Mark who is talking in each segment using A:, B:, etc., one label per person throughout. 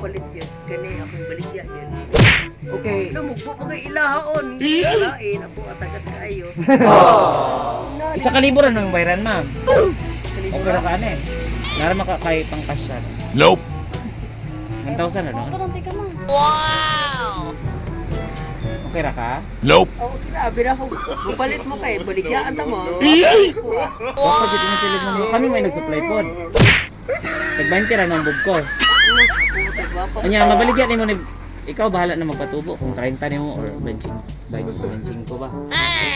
A: palit yun. Kani akong baligya yun.
B: Okay.
A: Namugpo pa kay ilahaon. Hindi alain. Ako atagas kayo.
B: Isa kaliburan ng bayran, ma'am.
A: Kanina
B: Okay ra ka ani. Nara makakay pang kasya.
C: Nope.
B: 1,000 ano?
D: Turante ka ma.
B: Okay ra ka?
C: Nope.
A: Oo, sinabi na ako. Mapalit mo kay baligyaan ta mo.
B: Wala pa mo sila mo. Kami may nag-supply pod. Nag-20 ra ng bugkos. Anya mabaligyan nimo ni ikaw bahala na magpatubo kung 30 nimo or benching ko ba.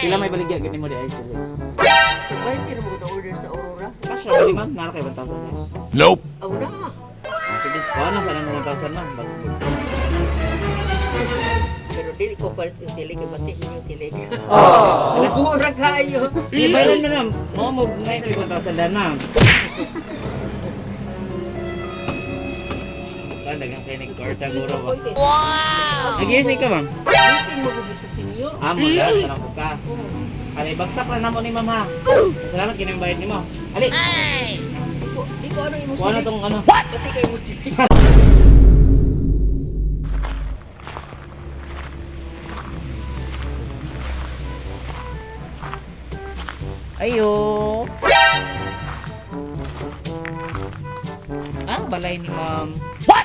B: Pila may baligya gani mo di ay sila.
A: Sabay, tira mo order sa Aurora.
B: Kasya ba di ma'am? Nara kay 1,000 eh.
C: Nope.
A: Aw na.
B: Sige, kuha na sana ng 1,000 ma'am.
A: Pero dili ko palit yung silig. Bati mo yung silig.
B: Oh!
A: Mura kayo.
B: Di bayran mo ma'am. Mo ngay sa 1,000 dan ma'am. Dagang kay nag-order guro ba?
A: Wow!
B: Nag-iisig ka ma'am?
A: Meeting mo gusto sa senior.
B: Magas na lang po ka. Ali, bagsak lang na mo ni ma'am ha. Salamat kinang bayad ni mo. Ali!
A: Di ko ano yung
B: Kuha na
A: silig.
B: tong ano.
A: Bati kayo mo silig.
B: Ayo! Ah, balay ni ma'am. What?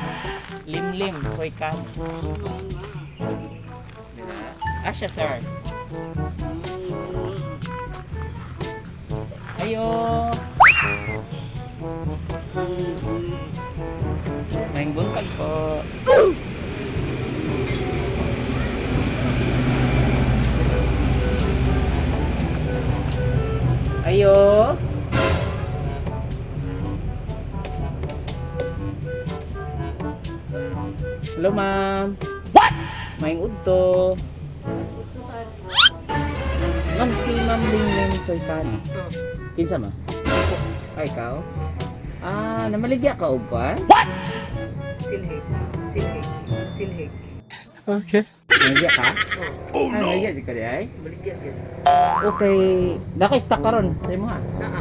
B: Lim-lim, soy can. Asya, sir. Ayo! Maing buntag po. Ayo! Hello, ma'am. What? Maing udto. Ma'am, si Ma'am Ling Sultana. Kinsa ma? Ay, ikaw? Ah, namaligya ka og kuan?
A: Silhig. Silhig. Silhig.
B: Namaligya ka? Oh no. Namaligya di ka di ay?
A: Baligyan yun.
B: Okay, naka-stock ka ron. Sa mo ha.
A: Naa.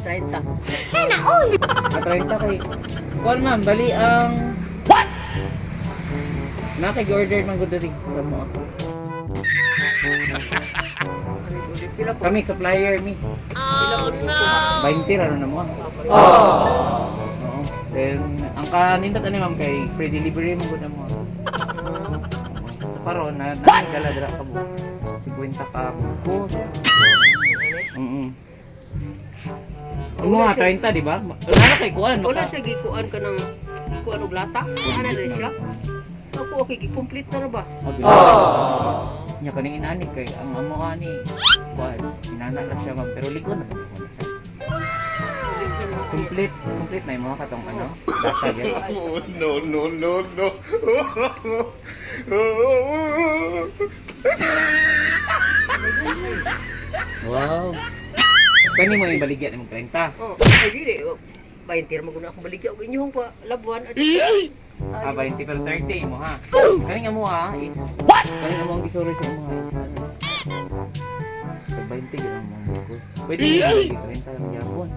A: 30.
B: At 30 kay kuan ma'am, bali ang what? Naka-order man gud diri sa mo.
A: Ulit-ulit. Pila po.
B: Kami supplier mi.
A: Pila po dito.
B: 20 ra na mo. Oo. Then ang kanindot ani ma'am kay free delivery mo gud na mo. So paron na dala dira ka mo. 50 ka bukos. Ano nga 30 di ba? Wala kay kuan.
A: Wala siya gikuan ka ng gikuan og lata. Ano na siya? Ako okay, complete na ba?
B: Nya kaning inani kay ang amo ani kuan. Inana ra siya ma'am pero ligon na pa siya. Complete na yung mga katong ano, data yan.
C: No.
B: Wow. Kani mo yung baligyan ng 30.
A: Oh, ay dili. Baintir mo guna akong baligya og inyong pa labuan at
B: 20 pero 30 mo ha. Kaning amo ha is what? Kaning amo ang gisuri sa amo ha is ano. Sa 20 gyud ang bukos. Pwede yung 30 lang yapon.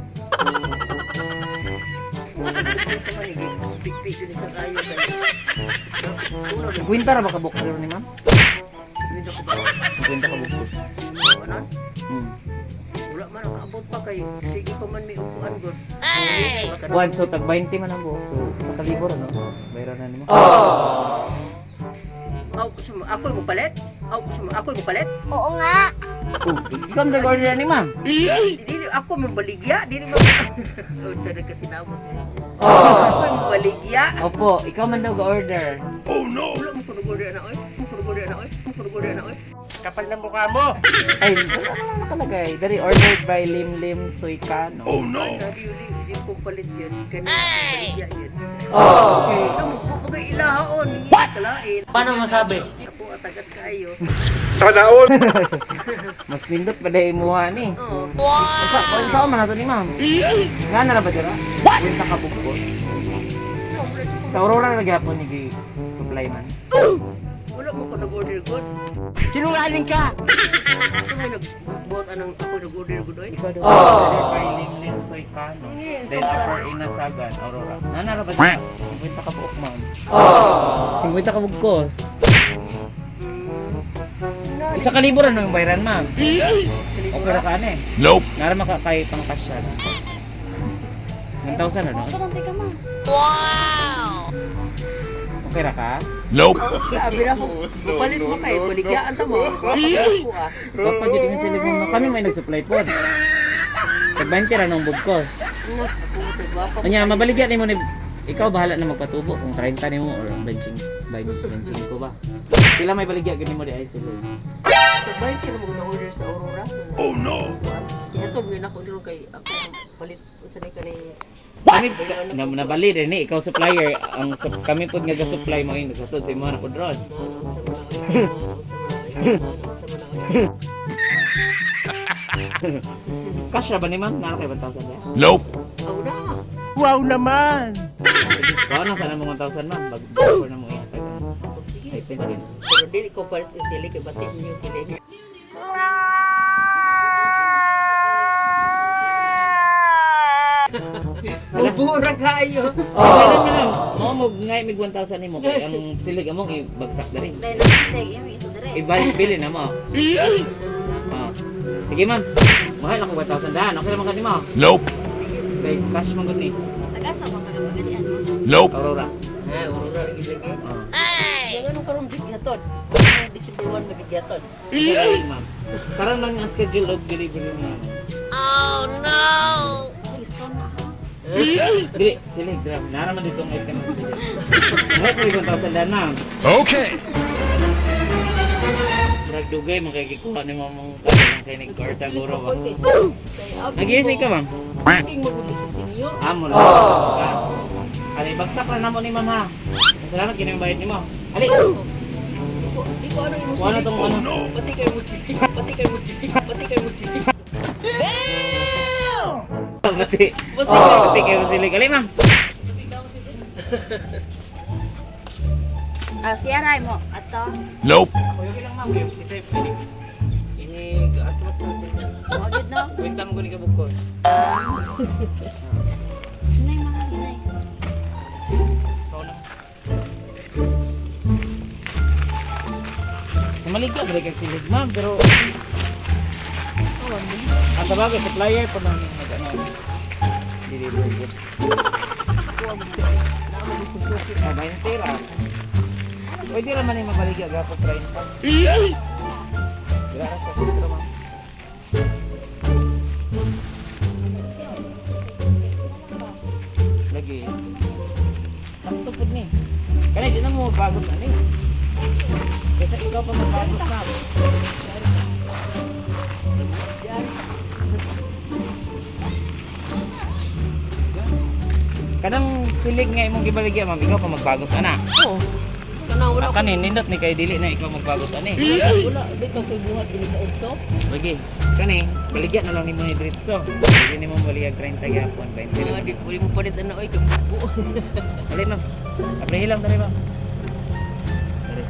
A: big ni sa kayo.
B: 50 ra ba ka bukos ni ma'am? 50 ka bukos.
A: Anan? Wala man ang abot pa kay sige pa man may upuan gud.
B: Buwan so tag 20 man ang buhok. So sa kalibor ano? Bayran na nimo.
A: Ako mo palit? Ako mo palit?
D: Oo nga.
B: Ikaw nag-order ni ma'am.
A: Dili ako mo baligya, dili mo. Oh, talaga sinabot. Ako mo baligya.
B: Opo, ikaw man daw ga-order.
A: Wala mo kuno order na oy.
C: Kapal ng mukha mo.
B: Ay, wala naman nakalagay. Dari ordered by Lim Suicano.
C: Oh no.
A: Sabi yun, hindi ko palit yun. Kanina baligya yun.
B: Okay.
A: Namugpo pa kay ilahaon. What? Kalain.
E: Paano masabi?
A: Ako atagas kayo.
C: Sana all.
B: Mas nindot pa dahil imuha ni.
A: Oo.
B: Saan man nato ni ma'am? Nga na ba dira? Punta ka bukod. Sa Aurora na nagyapon ni supply man.
A: Wala mo ko nag-order good.
D: Sinungaling ka!
A: Kasi may nag-bought anong ako nag-order good oy.
B: Ikaw daw, kay Limlim Soy Kano.
A: Yes,
B: Then
A: sobrang.
B: upper Inasagan, Aurora. Nanara ba siya? 50 ka buok, ma'am. 50 ka bugkos. Isa ka libo rin yung bayaran, ma'am. Okay ra ka eh.
C: Nope.
B: Nara makakay pang kasya. 1,000 ano?
E: Sarante ka ma.
B: Okay ra ka?
C: Nope.
A: Sabi na ko, palit mo kay baligyaan ta mo. Ako ah.
B: Baka dito yung silibong na kami may nag-supply po. Tag-20 ra ng bugkos. Anya, mabaligyan ni mo ni ikaw bahala na magpatubo kung 30 ni mo or benching ko ba. Sila may baligya gani mo di ay sila.
A: Sabay ka na mo na-order sa Aurora.
C: Oh no.
A: Ito, ngayon ako dito kay ako palit sa ni kaning
B: Kami nabali din ni ikaw supplier ang kami pud nga ga-supply mo ini sa si mo na pud rod. Kasya ba ni ma'am? Naro kay 1,000 ba?
C: Nope.
A: Aura.
D: Wow naman!
B: Sige, baka na sana mo 1,000 ma'am. Bago na mo yan. Ay, pinagin.
A: Pero dili ko palit yung sili kay batik niyo yung sili. Mabura kayo.
B: Kailan mo lang, mo ngay mig 1,000 nimo kay ang silig among ibagsak na rin.
E: Dahil nagsitig, yung ito dire.
B: Ibili na mo. Ah. Sige ma'am. Mahal ako 1,000 daan. Okay naman kanimo.
C: Nope.
B: Kay cash man gud ni.
E: Nag-asa mo kagapaganian mo.
C: Nope.
B: Aurora.
A: Ah, Aurora lagi lagi.
B: Ah.
A: Yang ano karon gigatod. December 1 lagi gigatod.
B: Sige ma'am. Karon lang ang schedule of delivery niya.
E: Discount na ako.
B: Dili, silig drum. Naraman dito ng item. Ngayon sa 1,000 daan ma'am.
C: Okay.
B: Brag dugay makikikuha ni mamong kay ni Corta Guro ba. Nag-iisay ka ma'am?
A: King magulo si senior.
B: Amo lang. Ali, bagsak na namo ni ma'am ha. Salamat kini yung bayad ni mo. Ali.
A: Di ko ano yung
B: Kuha na tong ano.
A: Pati kay musik. Pati kay musik. Pati kay musik.
B: Pati.
A: Pati kay
B: Pati kayo silig. Ali ma'am.
E: Siya ray mo. Ato.
C: Nope.
B: Ako yung lang ma'am. Isip ini. Ini asmat sa sila.
E: Wagid no?
B: Kwenta mo guni ka bukod.
E: Hinay mga hinay.
B: Ikaw na. Maligya ba kay silig ma'am pero sa bagay supplier po nang nag-ano. Deliver good. Ah, 20 ra. Pwede naman yung mabaligya gapo 30. Grabe sa sentro ma'am. Lagi. Sakto po ni. Kaya di na mo bagot na ni. Kasi ikaw pa magbagot na. Kanang silig nga imong gibaligya ma'am, ikaw pa magbagos ana.
A: Oo. Kana wala ko.
B: Kanin nindot ni kay dili na ikaw magbagos ani.
A: Wala bitaw kay buhat dili ka udto.
B: Lagi. Kani baligya na lang nimo ni Dritso. Hindi nimo baligya 30 gyapon 20.
A: Di pwede mo palit na oy kay buo.
B: Dali ma'am. Aprehi lang dali ma'am. Dali.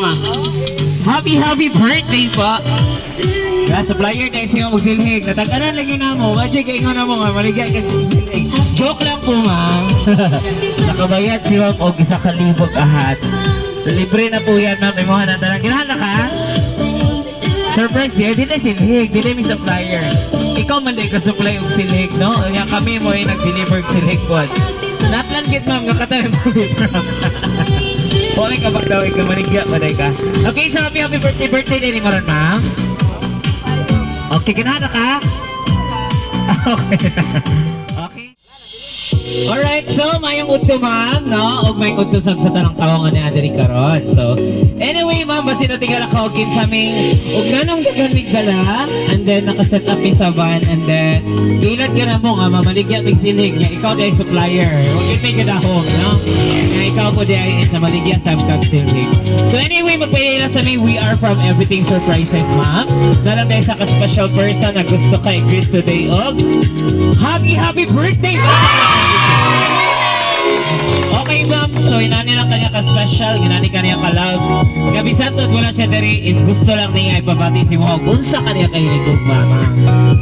B: mama. Happy birthday po. Sa supplier na siya magsilhig. Nataganan lagi na mo. Wajay kayo nga na mo nga. Maligay ka silhig. Joke lang po, ma'am. Nakabayad si ma'am og isa ka libog ahat. So, libre na po yan, ma'am. May mga natalang. Kinahanda ka? Surprise di na silhig. Di na may supplier. Ikaw man din ka supply og silhig, no? Kaya kami mo ay nag-deliver og silhig po. Natlangkit, ma'am. Kakatabi mo dito. Pwede ka ba daw? Ikaw manigya. Maday ka. Okay, so happy birthday din ni Maron, ma'am. Okay, kinahanda ka? Okay. Okay. Alright, so mayong udto ma'am, no? O may udto sa tanong tawangan ni Adri karon. So, anyway ma'am, basi na tingala ka og kinsaming ug nanong dagan migdala, and then naka-set up sa van, and then ilat ka na mo nga mamaligya mig silig nga ikaw day supplier. Huwag yun may gadahong, no? Nga ikaw po day sa maligya sa kag silig. So anyway, magpahila sa may we are from Everything Surprises ma'am. Nalang dahil sa ka-special person na gusto ka i-greet today of happy birthday ma'am! Okay ma'am, so inani lang kanya ka-special, inani kanya ka-love. Gabisan to, wala siya diri is gusto lang niya ipabati si mo unsa kanya kahilig mama.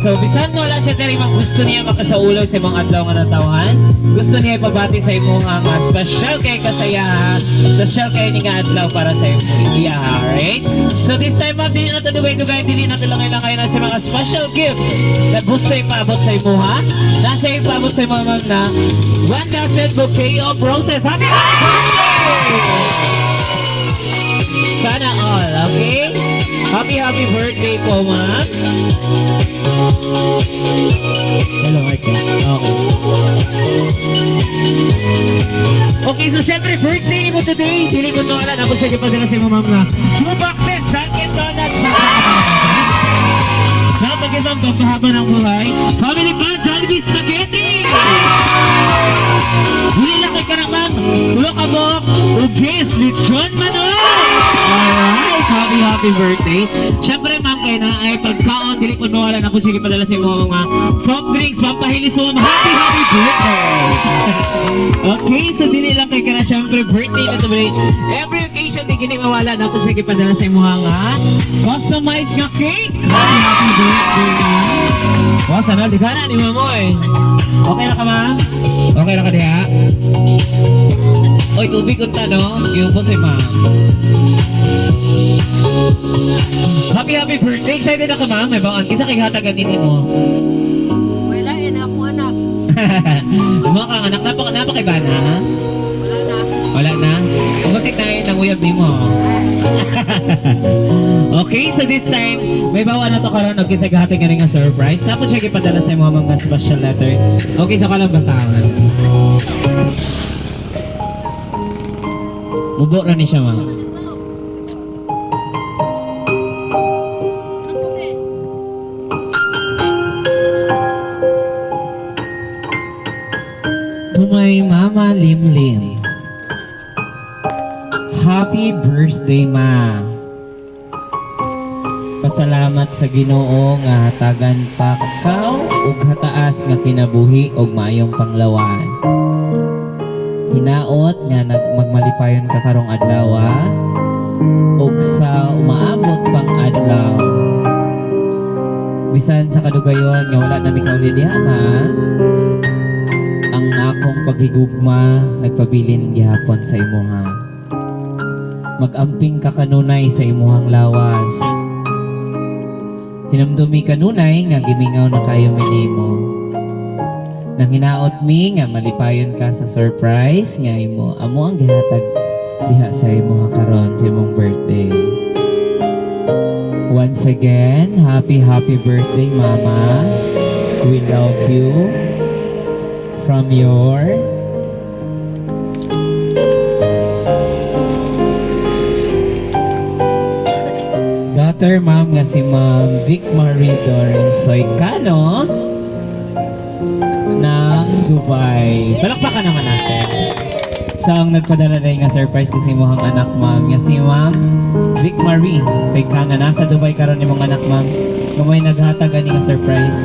B: So bisan mo wala siya diri, ma'am, gusto niya makasaulog sa mga adlaw nga natawan. Gusto niya ipabati sa imo nga special kay kasaya, special kay ni nga adlaw para sa imo. Iya, alright? So this time ma'am, dili na to dugay-dugay, dili na to langay-langay na sa mga special gift na gusto ipaabot sa imo ha. Na siya ipaabot sa imo ma'am na 1 dozen bouquet of roses. Happy birthday! Sana all, okay? Happy birthday po, ma'am. Hello, Marta. Okay. Okay, so syempre, birthday mo today. Dili ko to alam. Ako sige pa sila sa mo, ma'am, na 2 boxes, Dunkin' Donuts. Sa pag-ibang pagpahaba ng buhay, Family Band, Jollibee Spaghetti! Huli lang kay Karamang, tulog ka mo, ugis, lechon manok! Alright, happy birthday. Siyempre ma'am, kayo na ay pagkaon, dili po nawalan ako sige padala sa mga soft drinks, pampahilis mo ma'am, happy birthday! Okay, so dili lang kay Karamang, siyempre birthday na to. Every occasion, di kini mawala na ako sige padala sa mga customized nga cake! Happy birthday ma'am! Wow, sana, di ka na ni Mamoy. Okay na ka ma'am? Okay na ka diha? Oy, tubig unta no? Iupo si ma'am. Happy birthday! Excited na ka ma'am? May bang kisa kay hatagan din mo?
A: Wala, yan ako anak.
B: Mga kang anak na pa kay bana ha?
A: Wala na.
B: Wala na? Umatik na yun ang uyab di mo. Okay, so this time, may bawa na to karon og kisagahati nga ring surprise. Tapos siya gipadala sa mga mga special letter. Okay, so kalang basahan. Mubo na ni siya, ma'am. To my Mama Limlim. Happy birthday, ma. Pasalamat sa Ginoo nga hatagan pa kaw ug hataas nga kinabuhi ug maayong panglawas. Hinaot nga magmalipayon ka karong adlaw ug sa umaabot pang adlaw. Bisan sa kadugayon nga wala na mikaw diha ma. Ang akong paghigugma nagpabilin gihapon sa imuha. Mag-amping ka kanunay sa imuhang lawas. Hinamdumi kanunay nga gimingaw na kayo minimo. Nang hinaot mi nga malipayon ka sa surprise nga imo amo ang gihatag diha sa imuha karon sa imong birthday. Once again, happy birthday mama. We love you. From your daughter, ma'am, nga si Ma'am Vic Marie Dorin Soycano ng Dubai. Palakpakan naman natin. So, ang nagpadala na nga surprise si Simuhang anak, ma'am, nga si Ma'am Vic Marie Soycano. Nasa Dubai karon ni mga anak, ma'am. Kumoy naghatagan nga surprise.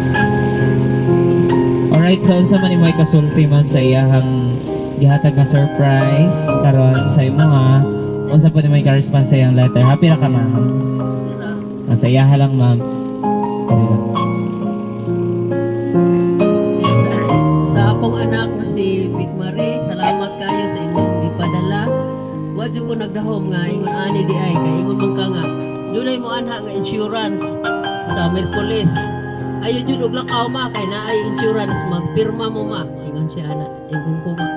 B: Alright, so unsa man imoy kasulti, ma'am, sa iyahang gihatag na surprise karon sa imo ha. Unsa po ni may ka-response sa iyang letter? Happy ra ka ma'am? Masayaha lang ma'am.
F: Sa akong anak na si Big Marie, salamat kayo sa imong gipadala. Wa jud ko nagdahom nga ingon ani di ay kay ingon man ka nga dunay mo anha nga insurance sa Merkulis. Ayo jud og lakaw ma kay naay insurance magpirma mo ma. Ingon siya ana, ingon ko ma.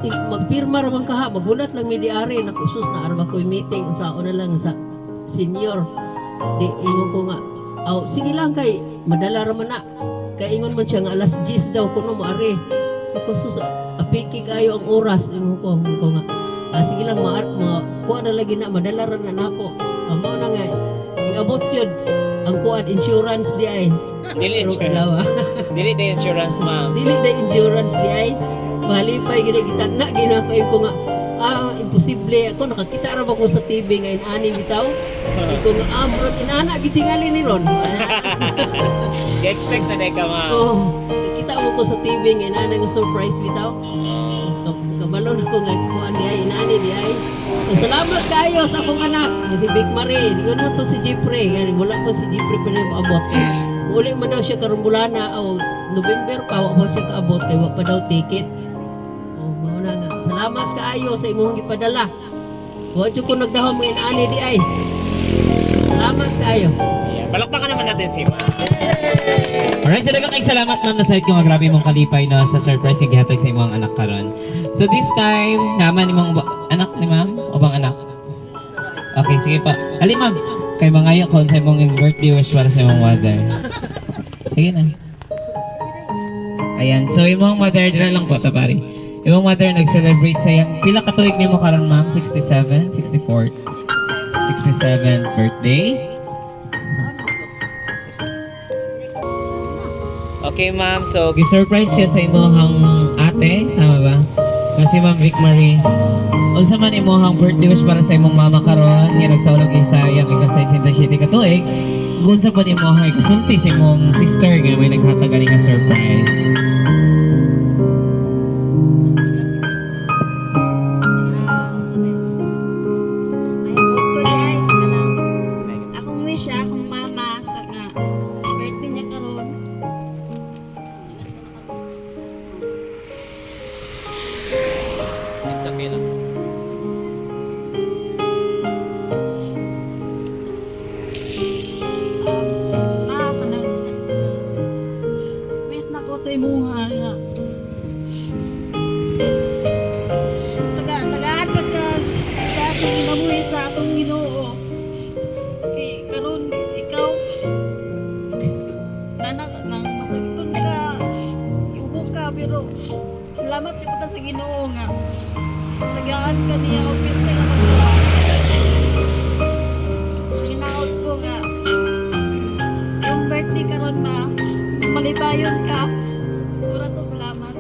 F: Magpirma ra man ka ha, maghulat lang mi diari na kusus na arba ko'y meeting unsaon na lang sa senior. Di ingon ko nga, sige lang kay madala ra man na. Kay ingon man siya nga alas 10 daw kuno maari. Kusus apiki kayo ang oras ingon ko nga. Sige lang kuha na lagi na madala ra na nako. Amo na nga ingabot jud ang kuan insurance di ay.
B: Dili insurance. Dili the insurance ma'am.
F: Dili the insurance di ay. Malipay gina gitagna gina ko nga imposible ako nakakita ra ba ko sa TV ngayon ani bitaw. Iko nga bro inana gitingali ni ron.
B: Expect na ka ma'am.
F: Oh, nakita mo ko sa TV ngayon ana nga surprise bitaw. Kabalon ko nga kuan di ay inani di ay. Salamat kayo sa akong anak si Big Marie. Ingon mo to si Jeffrey. Wala pa si Jeffrey pa rin maabot. Uli man daw siya karong bulana o November pa wa siya kaabot kay wa pa daw ticket. Mao na nga. Salamat kaayo sa imong gipadala. Wa jud ko nagdahom ngayon ani di ay. Salamat kaayo.
B: Ayan, palakpakan naman natin si ma'am. Alright, so daghang salamat ma'am na side ko nga grabe mong kalipay no sa surprise nga gihatag sa imong anak karon. So this time, naman imong anak ni ma'am o bang anak? Okay, sige pa. Ali ma'am, kay mangayo ko sa imong birthday wish para sa imong mother. Sige na. Ayan, so imong mother dira lang po ta pare. Imong mother nag-celebrate sa iyang pila ka tuig nimo karon ma'am? 67, 64, 67 birthday. Okay ma'am, so gi-surprise siya sa imong ate, tama ba? Kasi ma'am Vic Marie. Unsa man imong birthday wish para sa imong mama karon, nga nagsaulog isa yang ika-67 ka tuig. Unsa pa imong ikasulti sa imong sister nga may naghatag ani nga surprise.
E: Akong wish akong mama sa nga birthday niya karon.
B: It's okay lang.
E: Wish na ko sa imuha nga. Tagaan pa ka sa ating inabuhi sa atong Ginoo. Kay karon ikaw nang masakiton ka, iubo ka pero salamat di pa sa Ginoo nga. Tagaan ka niya office na nga magtrabaho. Hinaot ko nga yung birthday karon na malibayon ka. Pura to salamat.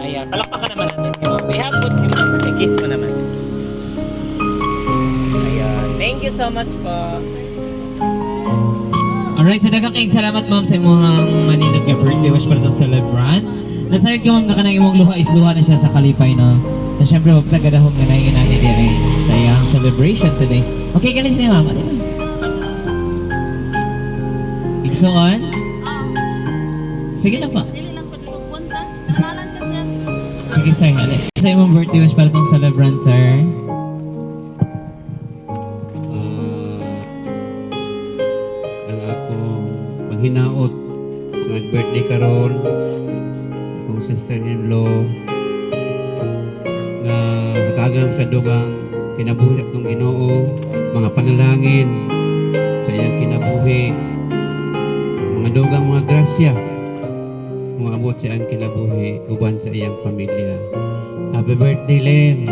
B: Ayan, palakpakan naman natin si ma'am. May hapot si ma'am. May kiss mo naman. Ayan, thank you so much po. Alright, so daghang kayong salamat ma'am sa imong maninag nga birthday wish para sa celebrant. Nasayod ka ma'am na kanang imong luha is luha na siya sa kalipay no. So syempre magtagadahom nga na yung inani din sa iyang celebration today. Okay, galing siya ma'am. Ano yun? Igsoon? Sige na pa.
G: Dili lang ko dili punta. Namalan siya sir.
B: Sige sir, galing. Sa imong birthday wish para tong celebrant sir.
H: Ang akong maghinaot ng birthday karon kung sister-in-law nga matagam sa dugang kinabuhi akong Ginoo, mga panalangin sa iyang kinabuhi, mga dugang mga grasya mga abot sa iyang kinabuhi uban sa iyang pamilya. Happy birthday Lem.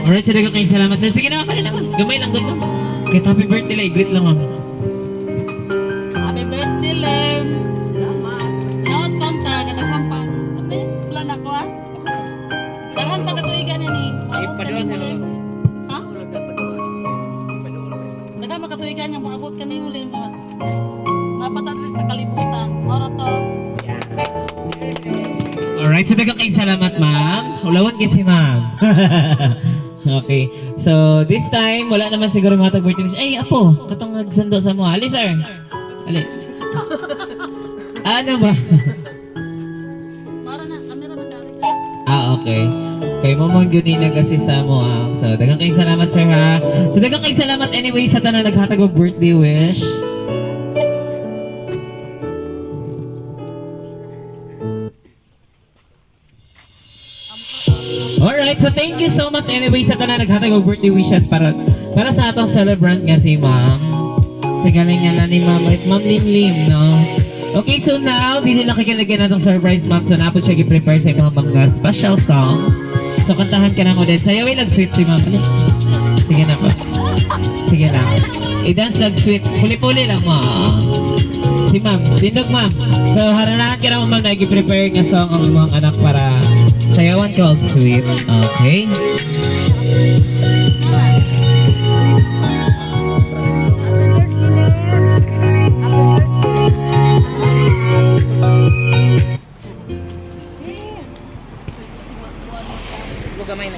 B: Alright, so daghang kayong salamat sir. Sige na, pala naman. Gamay lang doon. Kahit happy birthday lang, i-greet lang ma'am.
G: Happy birthday, Lem. Salamat. Salamat konta katagang pang. Sabi, plan ako ah. Daghan pa katuigan ni. Maabot ka ni Lem. Ha? Daghan pa katuigan yang maabot ka ni Lem. Dapat at
I: Alright, so dagang kayong salamat, ma'am. Ulawan kasi, ma'am. Okay. So, this time, wala naman siguro mga tag-birthday wish. Ay, apo, katong nagsando sa mo. Ali, sir. Ali. Ano ba?
G: Mara na, kami naman dati.
I: Okay. Kay mo mong yun na kasi sa mo. So, dagang kayong salamat, sir, ha. So, dagang kayong salamat anyway sa tanang naghatag og birthday wish. Alright, so thank you so much anyway sa tanan naghatag og birthday wishes para sa atong celebrant nga si Ma'am. Sa galing nga na ni Ma'am Limlim, no? Okay, so now, dili lang kikinagyan natong surprise, Ma'am. So, napod siya gi-prepare sa imong mga special song. So, kantahan ka na mo din. Sayo, ay lag-sweet si Ma'am. Ano? Sige na po. Sige na. I-dance lag-sweet. Puli-puli lang mo. Si Ma'am. Tindog, Ma'am. So, haranahan ka na mo, Ma'am, na gi-prepare nga song ang mga anak para sayawan ka og-sweet. Okay?
B: Gamay na.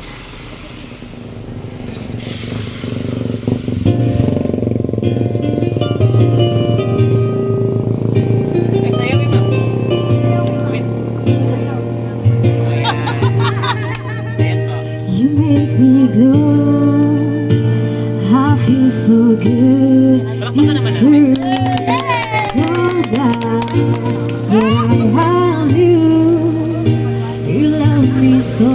B: Ay, sayaw yun, ma'am. Sweet. Ayan po.
E: You make me glow. I feel so good.
B: Palakpakan naman namin.
E: So glad that I have you. You love me so.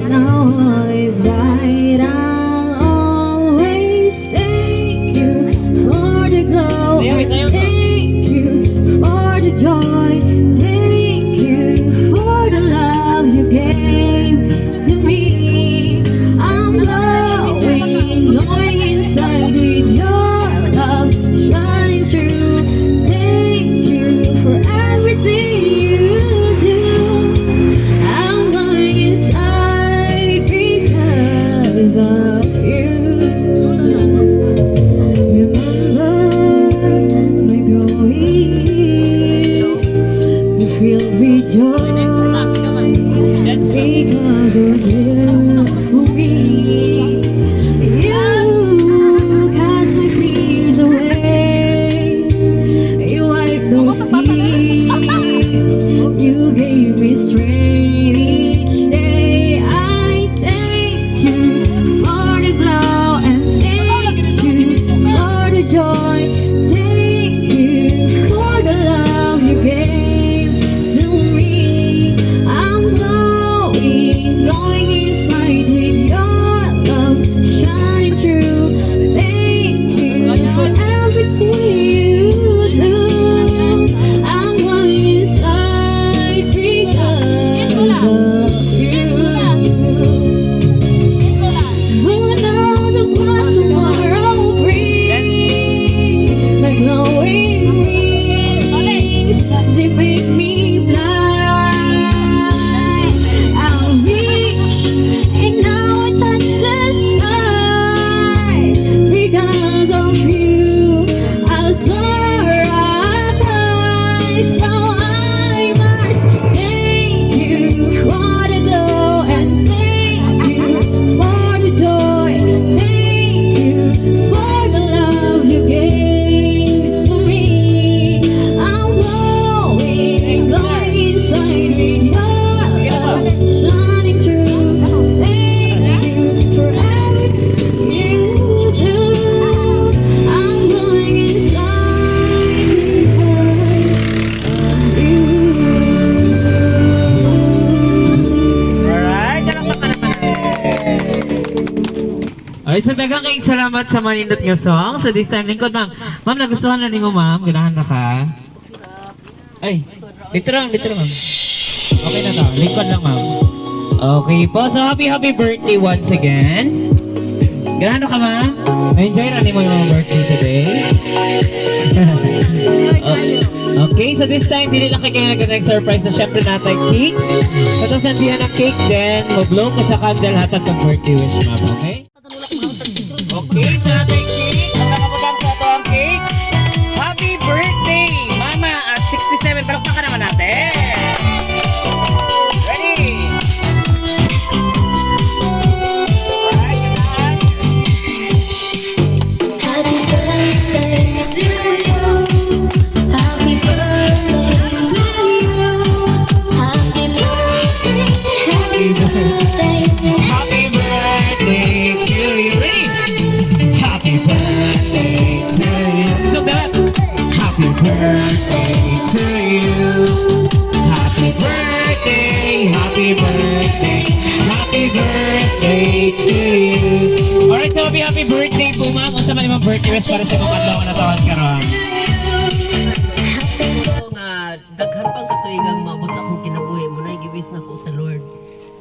E: Now all is right. I'll always thank you for the glow. Thank you for the joy. Thank you for the love you gave to me. I'm glowing, going inside with your love shining through. Thank you for everything you do. I'm going inside because of you. Remember my growing years, you feel rejoice because of you for me. You cast my fears away. You wiped those tears. You gave me strength each day. I thank you for the glow and thank you for the joy. Thank you for the love you gave to me. I'm going inside with your love shining through. Thank you for everything you do. I'm going inside because of you. Who knows what tomorrow brings? Like glowing wings, they make me blind. I'll reach and now I touch the sky because of you. I'll soar up high, so I must thank you for the glow and thank you for the joy. Thank you for the love you gave to me. I'm going inside with your love shining through. Thank you for everything you do. I'm going inside because of you.
B: Alright, palakpakan naman natin.
I: Alright, so dagang kayong salamat sa manindot nga song. So this time, lingkod, Ma'am. Ma'am, nagustuhan na ni mo, Ma'am. Ganahan na ka. Ay, dito lang, Ma'am. Okay na to. Lingkod lang, Ma'am. Okay po. So happy birthday once again. Ganahan na ka, Ma'am? Na-enjoy na ni mo yung birthday today? Okay, so this time, dili lang kayo nag surprise na syempre natin cake. Katong sandihan ng cake, then mag-blow ka sa candle hatag ng birthday wish, Ma'am. Okay? Okay, so natin cake. Ang nakapagam sa ito ang cake. Happy birthday, Mama, at 67. Palakpakan naman natin. birthday, happy birthday to you. Alright, so happy birthday po ma'am. Kung sa mga birthday wish para sa mga adlaw na tawag karon.
F: Ako nga, daghan pang katuigang maabot sa akong kinabuhi mo na gibis na ko sa Lord.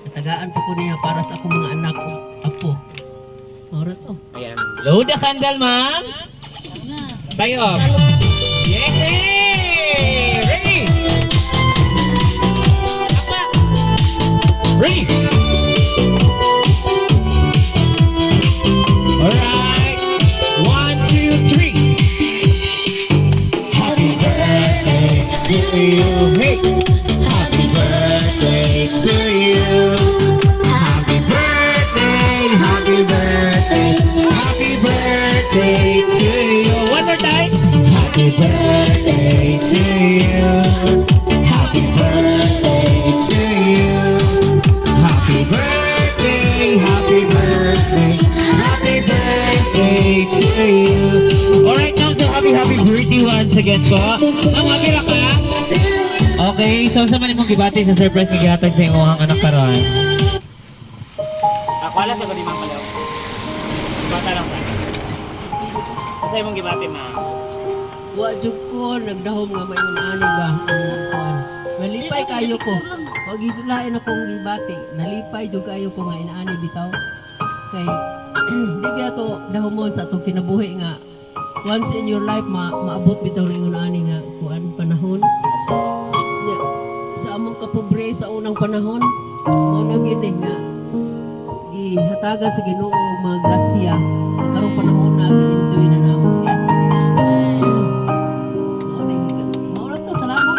F: Katagaan po ko niya para sa akong mga anak ko, apo. Ora to.
I: Ayan. Load the candle, ma'am. Tayo. Yay! Ready? Ready? Alright. 1, 2, 3. Happy birthday to you. Hey. Happy birthday to you. Happy birthday, happy birthday, happy birthday to you. One more time. Happy birthday to you. Happy birthday to you. Happy birthday, happy birthday, happy birthday to you. Alright, ma'am, so happy birthday once again po. Ma'am, happy na ka? Okay, so sa mong gibati sa surprise nga gihatag sa imong anak karon. Ako ala sa ko di man palaw. Bata lang sa. Sa imong gibati ma'am.
F: Wa jud ko nagdahom nga mayon ani ba. Kuan. Malipay kayo ko. Pag idulain akong gibati, nalipay jud kayo ko nga inaani bitaw. Kay di biya to dahomon sa atong kinabuhi nga once in your life maabot bitaw ning ani nga kuan panahon. Nya, sa among kapobre sa unang panahon, mao na gini nga gihatagan sa Ginoo og mga grasya karong panahon na gi-enjoy na naon din. Mao to salamat.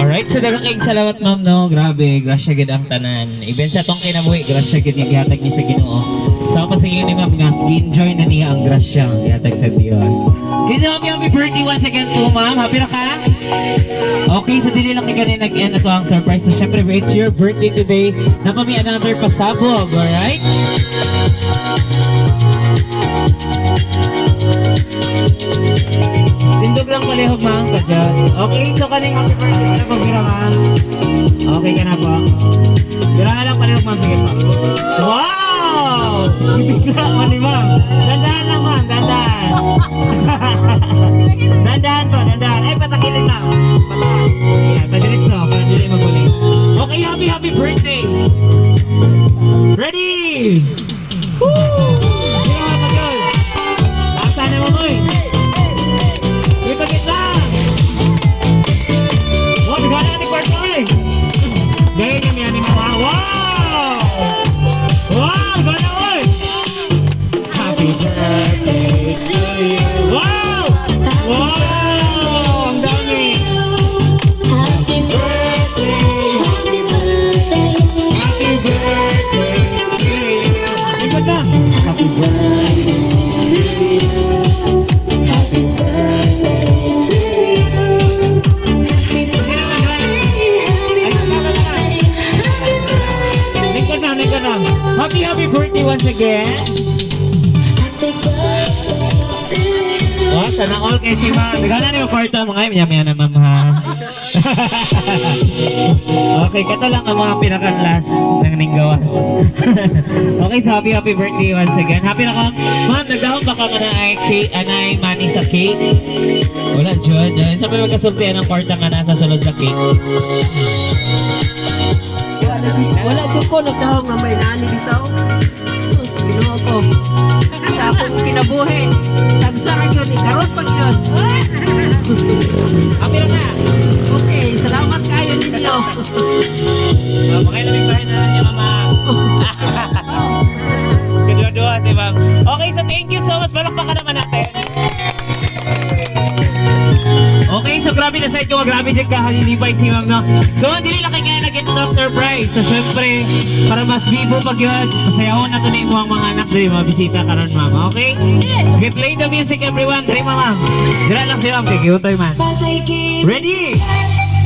I: Alright, so daghang kayong salamat ma'am no. Grabe, grasya gid ang tanan. Even sa tong kinabuhi, grasya gid nga gihatag ni sa Ginoo. So pa sa inyo ni ma'am nga enjoy na niya ang grasya nga gihatag sa Dios. Kasi happy birthday once again po ma'am. Happy na ka? Okay, so dili lang kay kanina nag-end ato ang surprise. So syempre it's your birthday today. Napami another pasabog, alright? Tindog lang palihog ma'am ka dyan. Okay, so kaning happy birthday ka na po, Gira ma'am. Okay ka na po. Gira lang palihog ma'am, sige po. Wow! Ibigla mo ni ma'am. Dandahan lang ma'am, dandahan. Dandahan po, dandahan. Ay, patakilin ma'am. Patak. Ayan, padiritso, para dili maguling. Okay, happy birthday! Ready! Woo! Sige mga pagyon. Basta na mo mo eh. Ipagit lang! Oh, bigyan na ni Kwarto eh! Gaya niya miyan ni Mama. Wow! Wow! Gana oy! Happy birthday to you! Wow! Wow! Ang dami! Happy birthday! Happy birthday! Happy birthday to you! Ikot na! Happy birthday to you! Happy birthday to you! Happy birthday! Happy birthday! Happy birthday! Nikot na! Happy birthday once again! Happy birthday to you! Oh, sana all kay si ma'am. Bigyan na niyo kwarto mga maya na ma'am ha. Okay, kato lang ang mga pinaka-last ng ninggawas. Okay, so happy birthday once again. Happy na ka. Ma'am, nagdahon baka ka na ay cake, anay money sa cake? Wala, Jod. Sa may magkasultihan ng kwarta nga nasa sulod sa cake.
F: Wala jud ko nagdahom nga may nani bitaw. Sus, Ginoo ko. Sa akong kinabuhi, tagsara yun, ikaroon pag yun.
I: Happy na ka.
F: Okay, salamat kayo ninyo.
I: Mga ilamig bahay na niya, mama. Kedua-dua si ma'am. Okay, so thank you so much. Palakpakan naman natin. Okay, so grabe na side ko. Grabe dyan ka. Halilibay si ma'am, no? So, hindi nila kanya nag-end of surprise. So, syempre, para mas bibo pag yun, masayahon na ito na ang mga anak doon, mga bisita karon ma'am. Okay? Okay, play the music everyone. Dali, ma'am. Dala lang si ma'am. Kaya kiutoy, man. Ready?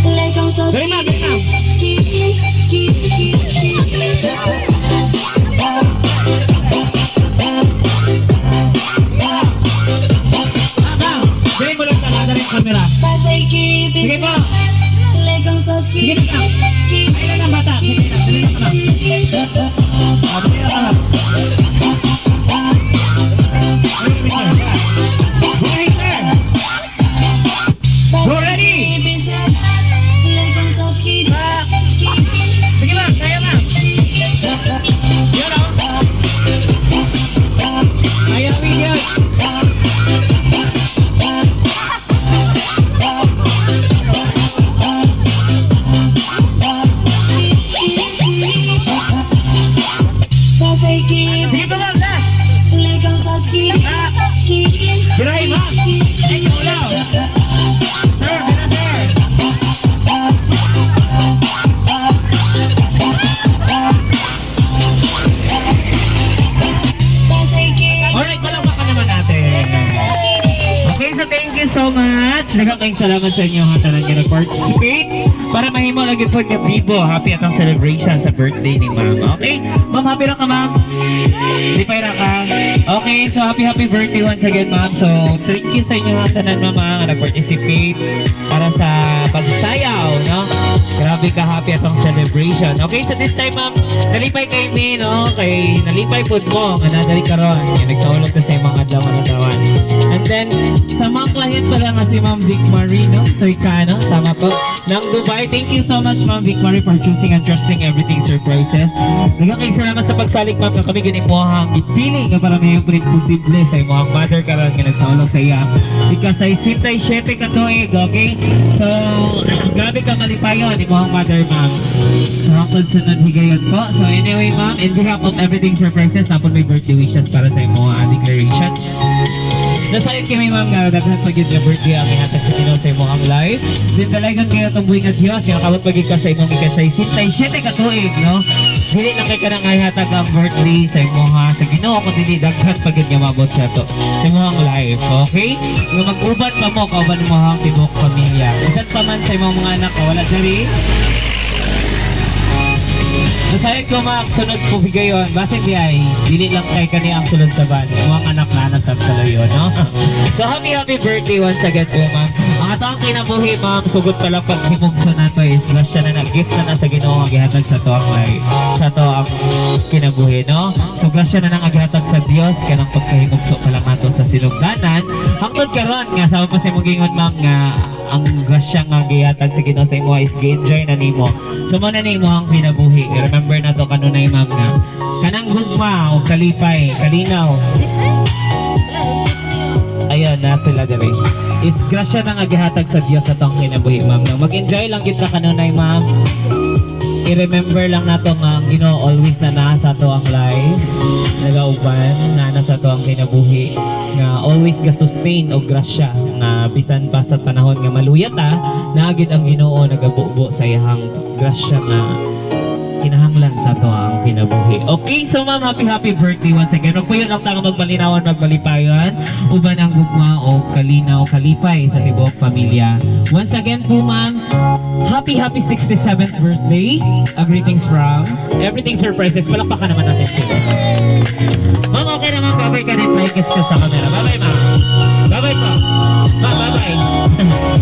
I: Dali, ma'am. Dali, ma'am. Dali mo lang sa camera. Sige po. Sige na ka. Ayun na bata. Sige na, dali na ka na. Dali na ka na. Go ahead, sir. Go ready. Sige ma'am, kaya ma'am. Yun o. Ayaw video. Sige pa ma'am, last. Birahin ma'am. Ay, ulaw. Sir, bira sir. Alright, palakpakan naman natin. Okay, so thank you so much. Nagkakaing salamat sa inyo ha tanan nga nag-participate para mahimo lagi po niya vivo. Happy atang celebration sa birthday ni ma'am. Okay? Ma'am, happy na ka ma'am? Lipay na ka? Okay, so happy birthday once again ma'am. So thank you sa inyo ha tanan mama nga nag-participate para sa pagsayaw, no? Grabe ka happy atong celebration. Okay, so this time ma'am, nalipay kay me, no? Kay nalipay po mo nga nadali karon. Nagsaulog ka sa mga adlaw-adlawan. And then sa mga client pala nga si Ma'am Vic Marie, no? So no? Tama po. Ng Dubai, thank you so much Ma'am Vic Marie for choosing and trusting everything surprises. Nagkakaing salamat sa pagsalik ma'am nga kami ganin mo ang ipili nga para may yung posible sa imong mother karon nga nagsaulog sa iya. Ikasay 67 ka tuig, okay? So grabe ka malipayon imong mother ma'am. So ako sunod higayon po. So anyway ma'am, in behalf of everything surprises, tapos may birthday wishes para sa imong declaration. Nasayod kami ma'am nga daghan pagid nga birthday ang ihatag sa Ginoo sa imong life. Din dalagan kayo itong buwing at Diyos nga kawat pagid ka sa imong ikasay 67 ka tuig, no? Dili lang kay kanang ihatag ang birthday sa imong sa Ginoo kundi dili daghan pagid nga mabot sa to sa imong life, okay? Nga mag-uban pa mo kauban mo ang tibok pamilya. Bisan pa man sa imong mga anak wala diri. Nasayod ko mga sunod po higayon, basin di ay, dili lang kay kani ang sunod sa ban, mga anak na nasab sa layo, no? So happy birthday once again po ma'am. Ang atong kinabuhi ma'am, sugod pa lang paghimugso na to is grasya na nag-gift na sa Ginoo ang gihatag sa to ang life, sa to ang kinabuhi, no? So grasya na nang agihatag sa Dios kanang pagkahimugso pa lang nato sa sinugdanan. Hangtod karon nga sa pa sa mogingon ma'am nga ang grasya nga gihatag sa Ginoo sa imo is gi-enjoy na nimo. So mo na nimo ang kinabuhi. Remember na to kanunay ma'am nga kanang gugma o kalipay, kalinaw. Ayun na sila dali. Is grasya na nga gihatag sa Dios atong kinabuhi ma'am. Mag-enjoy lang gid sa kanunay ma'am. I-remember lang nato nga ang Ginoo always na nasa to ang life. Nagauban na nasa to ang kinabuhi nga always ga sustain og grasya nga bisan pa sa panahon nga maluyat naagid ang Ginoo nagabubo sa iyang grasya nga kinahanglan sa to ang kinabuhi. Okay, so ma'am, happy birthday once again. Huwag po yun lang tayo magbalinawan, magbalipayan. Uban ang gugma o kalinaw, kalipay sa tibok pamilya. Once again po ma'am, happy 67th birthday. Greetings from Everything Surprises. Palakpakan naman natin siya. Ma'am, okay naman. Bye-bye ka din. Like ka sa camera. Bye-bye ma'am. Bye-bye po. Ma'am, bye-bye.